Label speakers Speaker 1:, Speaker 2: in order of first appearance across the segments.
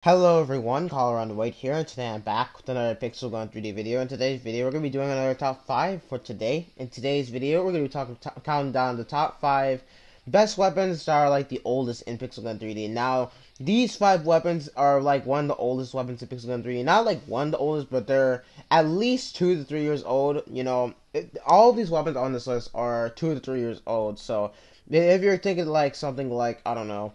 Speaker 1: Hello everyone, Caller on the Wait here, and today I'm back with another Pixel Gun 3D video. In today's video, we're going to be doing another top 5 for today. In today's video, we're going to be counting down the top 5 best weapons that are like the oldest in Pixel Gun 3D. Now, these 5 weapons are like one of the oldest weapons in Pixel Gun 3D. Not like one of the oldest, but they're at least 2 to 3 years old. You know, all of these weapons on this list are 2 to 3 years old. So, if you're thinking like something like, I don't know,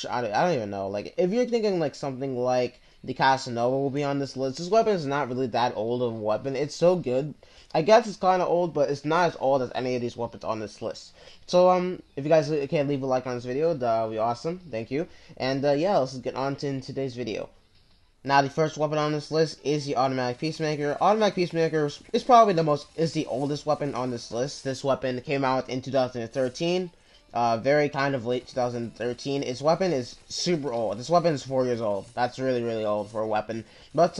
Speaker 1: I don't even know. Like, if you're thinking like something like the Casanova will be on this list, this weapon is not really that old of a weapon. It's so good. I guess it's kind of old, but it's not as old as any of these weapons on this list. So, if you guys can leave a like on this video, that would be awesome. Thank you. And, yeah, let's get on to today's video. Now, the first weapon on this list is the Automatic Peacemaker. Automatic Peacemaker is probably the oldest weapon on this list. This weapon came out in 2013. Very kind of late 2013. Its weapon is super old. This weapon is 4 years old. That's really, really old for a weapon. But,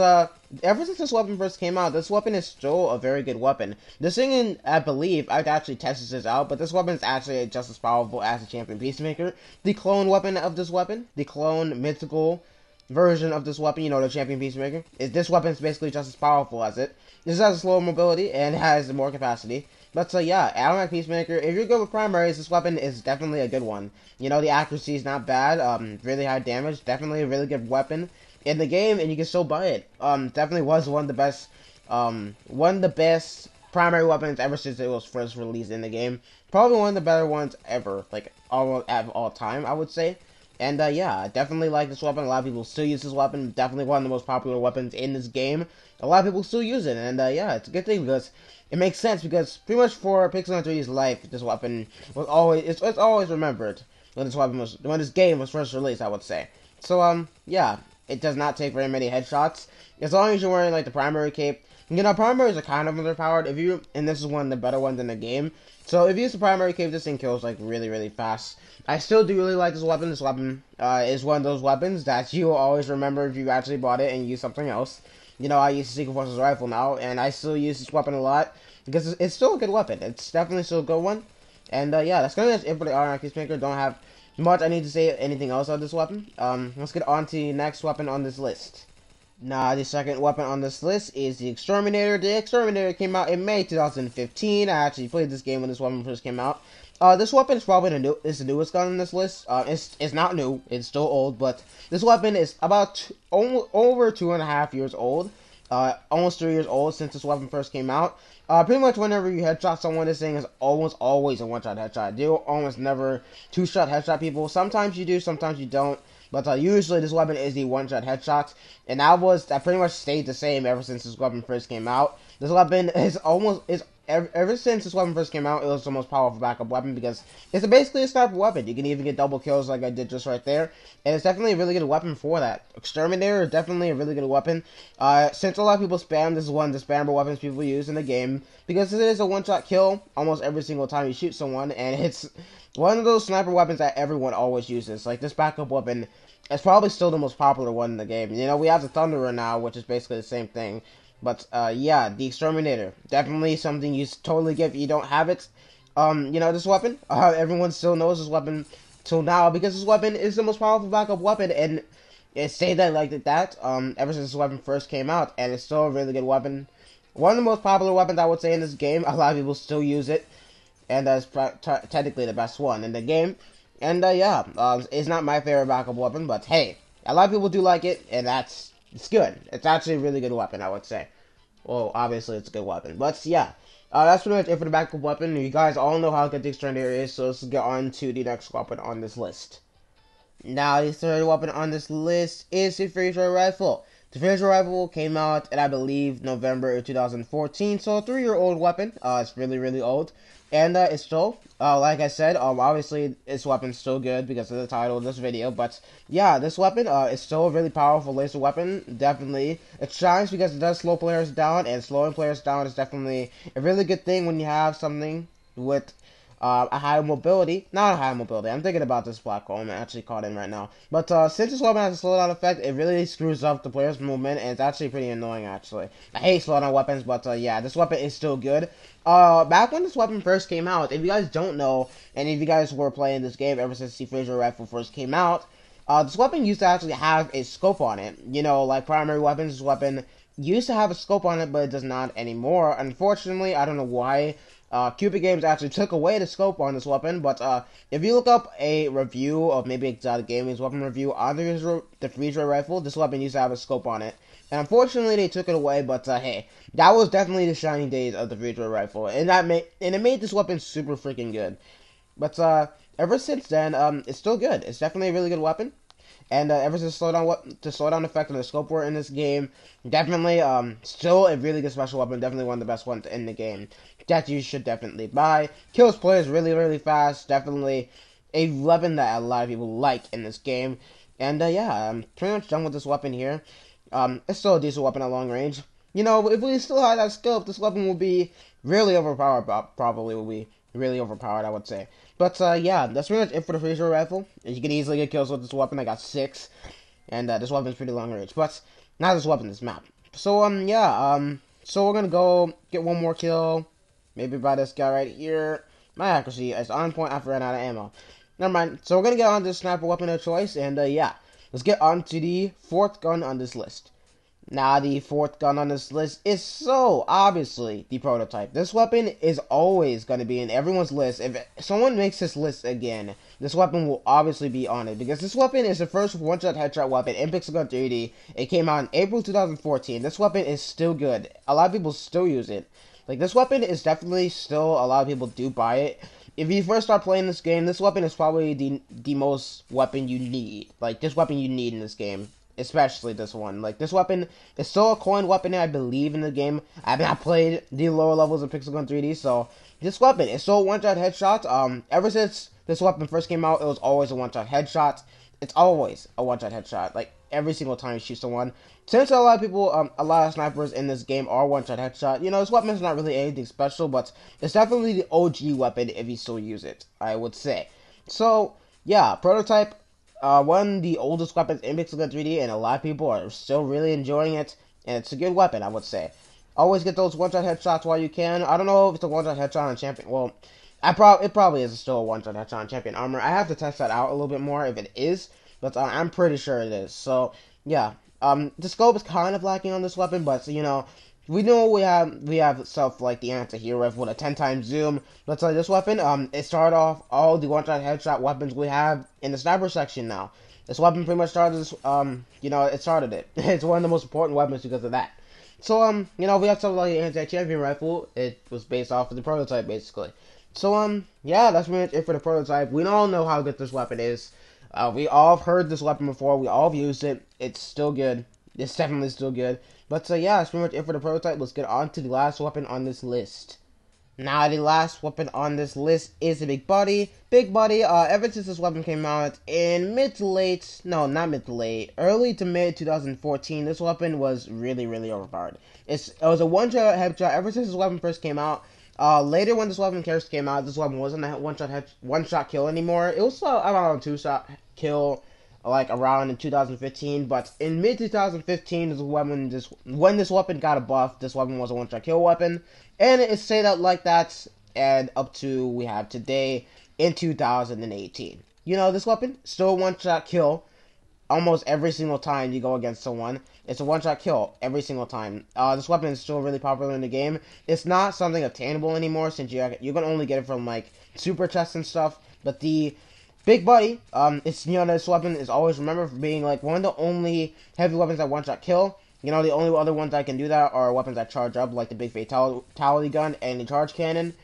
Speaker 1: ever since this weapon first came out, this weapon is still a very good weapon. This thing, I believe, I've actually tested this out, but this weapon is actually just as powerful as the Champion Peacemaker. The clone weapon of this weapon, the clone mythical version of this weapon, you know, the Champion Peacemaker, this weapon is basically just as powerful as it. This has a slower mobility and has more capacity. But yeah, Automatic Peacemaker, if you're good with primaries, this weapon is definitely a good one. You know, the accuracy is not bad, really high damage, definitely a really good weapon in the game, and you can still buy it. Definitely was one of the best primary weapons ever since it was first released in the game. Probably one of the better ones ever, like, all time, I would say. And, yeah, I definitely like this weapon. A lot of people still use this weapon. Definitely one of the most popular weapons in this game. A lot of people still use it. And, yeah, it's a good thing because it makes sense. Because pretty much for Pixel 3D's life, this weapon was always, it's always remembered when when this game was first released, I would say. So, yeah, it does not take very many headshots. As long as you're wearing, like, the primary cape. You know, primaries are kind of underpowered. And this is one of the better ones in the game. So, if you use the primary cape, this thing kills, like, really, really fast. I still do really like this weapon. This weapon is one of those weapons that you will always remember if you actually bought it and used something else. You know, I use the Secret Forces rifle now, and I still use this weapon a lot because it's still a good weapon. It's definitely still a good one. And, yeah, that's going to be it for the Automatic Peacemaker. Don't have much I need to say anything else on this weapon. Let's get on to the next weapon on this list. Now, the second weapon on this list is the Exterminator. The Exterminator came out in May 2015. I actually played this game when this weapon first came out. This weapon is probably the newest gun on this list. It's not new. It's still old, but this weapon is about over 2.5 years old. Almost 3 years old since this weapon first came out. Pretty much whenever you headshot someone, this thing is almost always a one-shot headshot. You almost never two-shot headshot people. Sometimes you do, sometimes you don't. But usually this weapon is the one-shot headshot, and that pretty much stayed the same ever since this weapon first came out. This weapon ever since this weapon first came out, it was the most powerful backup weapon because it's basically a sniper weapon. You can even get double kills like I did just right there, and it's definitely a really good weapon for that. Exterminator is definitely a really good weapon. Since a lot of people spam, this is one of the spammer weapons people use in the game because it is a one-shot kill almost every single time you shoot someone, and it's one of those sniper weapons that everyone always uses. Like, this backup weapon is probably still the most popular one in the game. You know, we have the Thunderer now, which is basically the same thing. But, yeah, the Exterminator. Definitely something you totally get if you don't have it. You know, this weapon, everyone still knows this weapon till now because this weapon is the most powerful backup weapon, and it stayed that like that, ever since this weapon first came out, and it's still a really good weapon. One of the most popular weapons, I would say, in this game. A lot of people still use it, and that's technically the best one in the game. And, yeah, it's not my favorite backup weapon, but hey, a lot of people do like it, and it's good. It's actually a really good weapon, I would say. Well, obviously, it's a good weapon, but yeah. That's pretty much it for the backup weapon. You guys all know how good the Exterminator is, so let's get on to the next weapon on this list. Now, the third weapon on this list is the Freezer Rifle. The Freezer Rifle came out in, I believe, November of 2014, so a 3-year-old weapon. It's really, really old. And, it's still, like I said, obviously, this weapon's still good because of the title of this video, but, yeah, this weapon, is still a really powerful laser weapon, definitely. It shines because it does slow players down, and slowing players down is definitely a really good thing when you have something with a high mobility. Not a high mobility. I'm thinking about this black hole. I'm actually caught in right now. But since this weapon has a slowdown effect, it really screws up the player's movement, and it's actually pretty annoying, actually. I hate slowdown weapons, but yeah, this weapon is still good. Back when this weapon first came out, if you guys don't know, and if you guys were playing this game ever since the Freezer Rifle first came out, this weapon used to actually have a scope on it. You know, like primary weapons, this weapon used to have a scope on it, but it does not anymore. Unfortunately, I don't know why. Cupid Games actually took away the scope on this weapon, but if you look up a review of maybe Exotic Gaming's weapon review on the freeze ray rifle, this weapon used to have a scope on it. And unfortunately, they took it away, but hey, that was definitely the shining days of the freeze ray rifle, and it made this weapon super freaking good. But ever since then, it's still good. It's definitely a really good weapon. And ever since the slowdown effect of the scope were in this game, definitely still a really good special weapon. Definitely one of the best ones in the game that you should definitely buy. Kills players really, really fast. Definitely a weapon that a lot of people like in this game. And yeah, I'm pretty much done with this weapon here. It's still a decent weapon at long range. You know, if we still had that scope, this weapon would be really overpowered. Probably would be really overpowered, I would say. But yeah, that's pretty much it for the freeze ray rifle. You can easily get kills with this weapon. I got 6, and this weapon is pretty long range. But not this weapon, this map. So yeah, so we're gonna go get one more kill, maybe by this guy right here. My accuracy is on point after I ran out of ammo. Never mind. So we're gonna get on this sniper weapon of choice, and yeah, let's get on to the 4th gun on this list. Now, the 4th gun on this list is so obviously the prototype. This weapon is always going to be in everyone's list. If someone makes this list again, this weapon will obviously be on it, because this weapon is the first one-shot headshot weapon in Pixel Gun 3D. It came out in April 2014. This weapon is still good. A lot of people still use it. Like, this weapon is definitely still, a lot of people do buy it. If you first start playing this game, this weapon is probably the most weapon you need. Like, this weapon you need in this game. Especially this one. Like, this weapon is still a coin weapon, I believe, in the game. I have not played the lower levels of Pixel Gun 3D, so this weapon is still a one-shot headshot. Ever since this weapon first came out, it was always a one-shot headshot. It's always a one-shot headshot. Like, every single time you shoot someone. Since a lot of people, a lot of snipers in this game are one-shot headshot, you know, this weapon is not really anything special, but it's definitely the OG weapon if you still use it, I would say. So, yeah, prototype. One of the oldest weapons in Pixel Gun 3D, and a lot of people are still really enjoying it, and it's a good weapon, I would say. Always get those one-shot headshots while you can. I don't know if it's a one-shot headshot on Champion. Well, it probably is still a one-shot headshot on Champion Armor. I have to test that out a little bit more if it is, but I'm pretty sure it is. So, yeah. The scope is kind of lacking on this weapon, but, you know, we know we have stuff like the anti-hero rifle with a 10 times zoom. Let's say this weapon, it started off all the one-shot headshot weapons we have in the sniper section now. This weapon pretty much started this, you know, it started it. It's one of the most important weapons because of that. So, you know, we have something like the anti-champion rifle. It was based off of the prototype, basically. So, yeah, that's pretty much it for the prototype. We all know how good this weapon is. We all have heard this weapon before. We all have used it. It's still good. It's definitely still good. But yeah, that's pretty much it for the prototype. Let's get on to the last weapon on this list. Now, the last weapon on this list is the Big Buddy. Big Buddy, ever since this weapon came out in early to mid 2014, this weapon was really, really overpowered. It was a one-shot headshot ever since this weapon first came out. Later when this weapon first came out, this weapon wasn't a one-shot kill anymore. It was around a two-shot kill, like around in 2015, but in mid 2015 is when this weapon got a buff. This weapon was a one-shot kill weapon, and it stayed out like that, and up to we have today in 2018. You know, this weapon still a one-shot kill almost every single time you go against someone. It's a one-shot kill every single time. This weapon is still really popular in the game. It's not something obtainable anymore since you can only get it from like super chests and stuff. But the Big Buddy, it's, you know, this weapon is always remembered for being like one of the only heavy weapons that one-shot kill. You know, the only other ones that can do that are weapons that charge up, like the Big Fatality Gun and the Charge Cannon.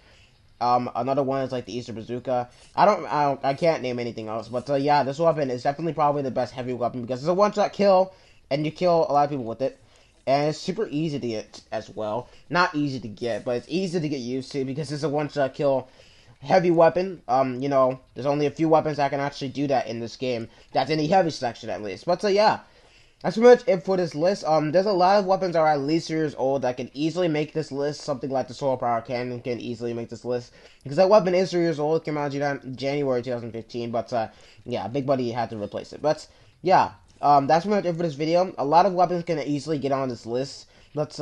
Speaker 1: Another one is like the Easter Bazooka. I can't name anything else, but yeah, this weapon is definitely probably the best heavy weapon because it's a one-shot kill, and you kill a lot of people with it. And it's super easy to get as well. Not easy to get, but it's easy to get used to because it's a one-shot kill heavy weapon. You know, there's only a few weapons that can actually do that in this game. That's in the heavy section at least. But yeah, that's pretty much it for this list. There's a lot of weapons that are at least 3 years old that can easily make this list. Something like the Solar Power Cannon can easily make this list because that weapon is 3 years old. It came out in January 2015. But yeah, Big Buddy had to replace it. But yeah, that's pretty much it for this video. A lot of weapons can easily get on this list. But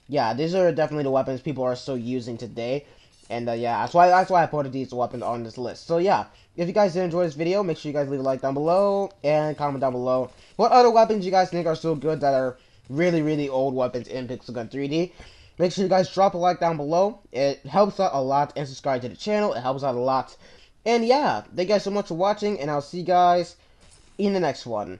Speaker 1: yeah, these are definitely the weapons people are still using today. And yeah, that's why I put these weapons on this list. So yeah, if you guys did enjoy this video, make sure you guys leave a like down below and comment down below what other weapons you guys think are so good that are really old weapons in Pixel Gun 3D. Make sure you guys drop a like down below. It helps out a lot, and subscribe to the channel. It helps out a lot. And yeah, thank you guys so much for watching, and I'll see you guys in the next one.